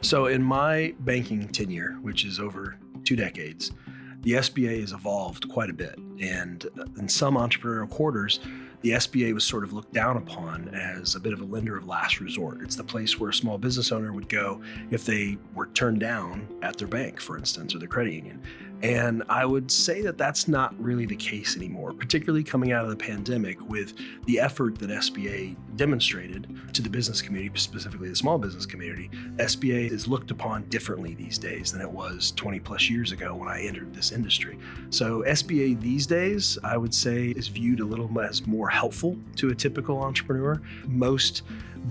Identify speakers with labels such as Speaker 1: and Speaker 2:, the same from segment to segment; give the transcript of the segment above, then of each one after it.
Speaker 1: So in my banking tenure, which is over 2 decades, the SBA has evolved quite a bit. And in some entrepreneurial quarters, the SBA was sort of looked down upon as a bit of a lender of last resort. It's the place where a small business owner would go if they were turned down at their bank, for instance, or their credit union. And I would say that that's not really the case anymore, particularly coming out of the pandemic with the effort that SBA demonstrated to the business community, specifically the small business community. SBA is looked upon differently these days than it was 20 plus years ago when I entered this industry. So SBA these days, I would say, is viewed a little as more helpful to a typical entrepreneur. Most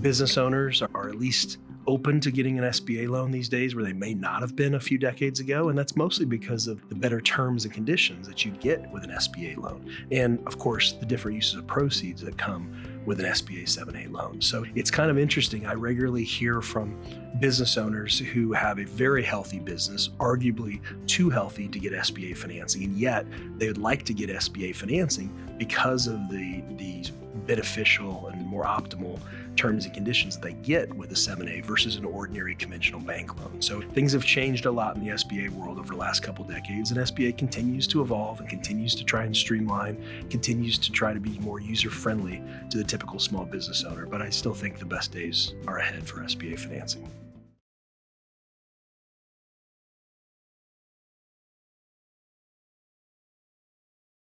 Speaker 1: business owners are at least open to getting an SBA loan these days where they may not have been a few decades ago. And that's mostly because of the better terms and conditions that you get with an SBA loan. And of course, the different uses of proceeds that come with an SBA 7(a) loan. So it's kind of interesting. I regularly hear from business owners who have a very healthy business, arguably too healthy to get SBA financing, and yet they would like to get SBA financing because of these beneficial and more optimal terms and conditions that they get with a 7(a) versus an ordinary conventional bank loan. So things have changed a lot in the SBA world over the last couple decades, and SBA continues to evolve and continues to try and streamline, continues to try to be more user-friendly to the typical small business owner. But I still think the best days are ahead for SBA financing.